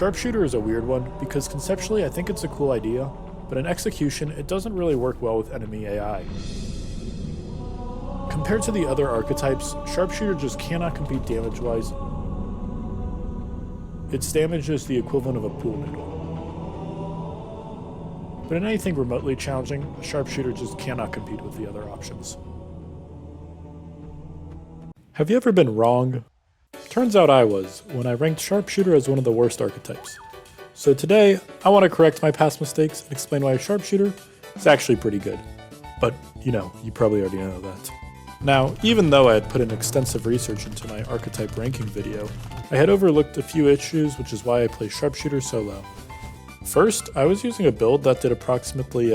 Sharpshooter is a weird one because conceptually I think it's a cool idea, but in execution it doesn't really work well with enemy AI. Compared to the other archetypes, Sharpshooter just cannot compete damage-wise. Its damage is the equivalent of a pool noodle. But in anything remotely challenging, Sharpshooter just cannot compete with the other options. Have you ever been wrong? Turns out I was, when I ranked Sharpshooter as one of the worst archetypes. So today, I want to correct my past mistakes and explain why Sharpshooter is actually pretty good. But, you probably already know that. Now, even though I had put in extensive research into my archetype ranking video, I had overlooked a few issues, which is why I play Sharpshooter so low. First, I was using a build that did approximately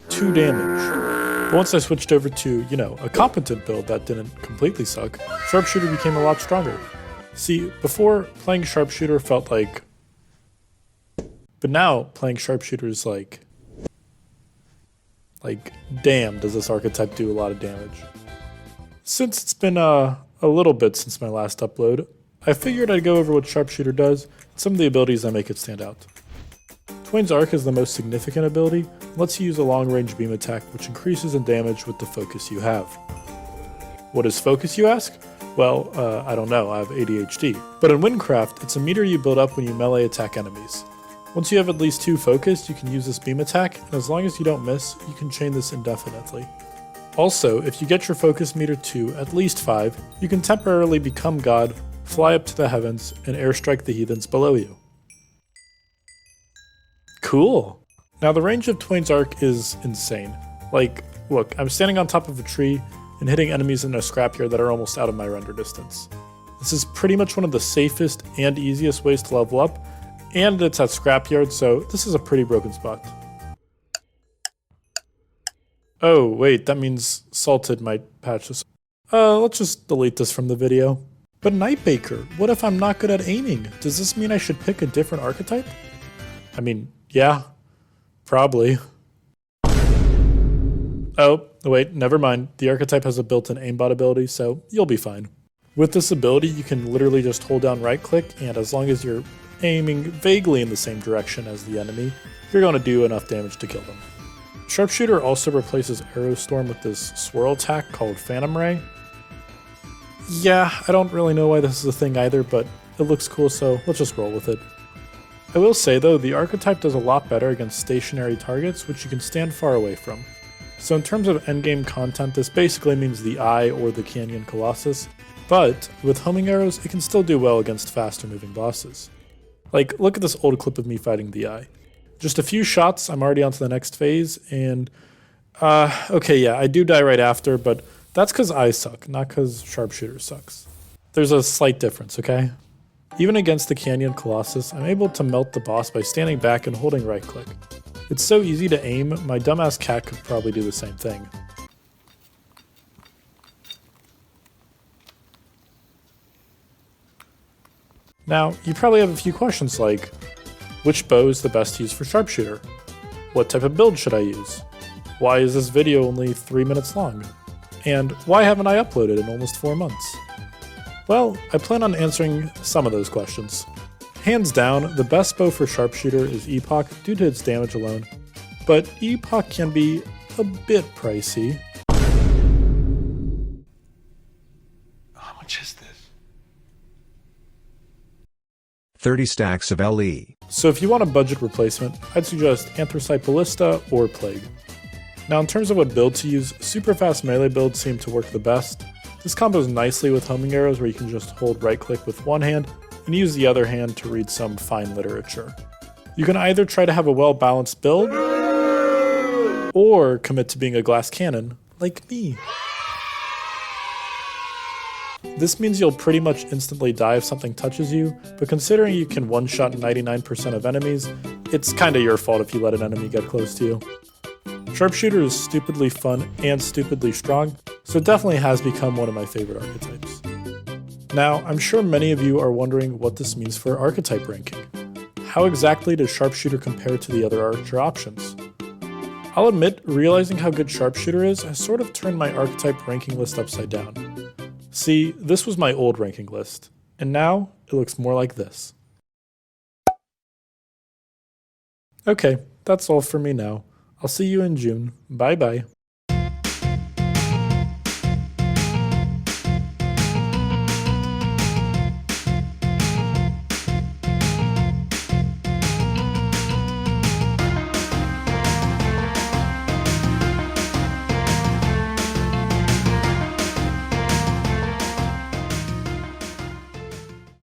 2 damage. But once I switched over to, a competent build that didn't completely suck, Sharpshooter became a lot stronger. See, before, playing Sharpshooter felt like... But now, playing Sharpshooter is like, damn, does this archetype do a lot of damage. Since it's been a little bit since my last upload, I figured I'd go over what Sharpshooter does and some of the abilities that make it stand out. Twain's Arc is the most significant ability, and lets you use a long-range beam attack which increases in damage with the focus you have. What is focus, you ask? Well, I don't know, I have ADHD. But in Wynncraft, it's a meter you build up when you melee attack enemies. Once you have at least 2 focus, you can use this beam attack, and as long as you don't miss, you can chain this indefinitely. Also, if you get your focus meter to at least 5, you can temporarily become God, fly up to the heavens, and airstrike the heathens below you. Cool! Now the range of Twain's Arc is insane. Look, I'm standing on top of a tree and hitting enemies in a scrapyard that are almost out of my render distance. This is pretty much one of the safest and easiest ways to level up, and it's at scrapyard, so this is a pretty broken spot. Oh, wait, that means Salted might patch this. Let's just delete this from the video. But Nightbaker, what if I'm not good at aiming? Does this mean I should pick a different archetype? I mean, yeah, probably. Oh, wait, never mind. The archetype has a built-in aimbot ability, so you'll be fine. With this ability, you can literally just hold down right-click, and as long as you're aiming vaguely in the same direction as the enemy, you're going to do enough damage to kill them. Sharpshooter also replaces Arrow Storm with this swirl attack called Phantom Ray. Yeah, I don't really know why this is a thing either, but it looks cool, so let's just roll with it. I will say though, the archetype does a lot better against stationary targets, which you can stand far away from. So in terms of endgame content, this basically means the Eye or the Canyon Colossus, but with homing arrows, it can still do well against faster moving bosses. Look at this old clip of me fighting the Eye. Just a few shots, I'm already on to the next phase, and okay, yeah, I do die right after, but that's because I suck, not because Sharpshooter sucks. There's a slight difference, okay? Even against the Canyon Colossus, I'm able to melt the boss by standing back and holding right click. It's so easy to aim, my dumbass cat could probably do the same thing. Now, you probably have a few questions like, which bow is the best to use for Sharpshooter? What type of build should I use? Why is this video only 3 minutes long? And why haven't I uploaded in almost 4 months? Well, I plan on answering some of those questions. Hands down, the best bow for Sharpshooter is Epoch due to its damage alone, but Epoch can be a bit pricey. How much is this? 30 stacks of LE. So if you want a budget replacement, I'd suggest Anthracite Ballista or Plague. Now in terms of what build to use, super fast melee builds seem to work the best. This combos nicely with homing arrows where you can just hold right click with one hand and use the other hand to read some fine literature. You can either try to have a well balanced build, or commit to being a glass cannon, like me. This means you'll pretty much instantly die if something touches you, but considering you can one-shot 99% of enemies, it's kinda your fault if you let an enemy get close to you. Sharpshooter is stupidly fun and stupidly strong, so it definitely has become one of my favorite archetypes. Now, I'm sure many of you are wondering what this means for archetype ranking. How exactly does Sharpshooter compare to the other archer options? I'll admit, realizing how good Sharpshooter is has sort of turned my archetype ranking list upside down. See, this was my old ranking list, and now it looks more like this. Okay, that's all for me now. I'll see you in June. Bye bye.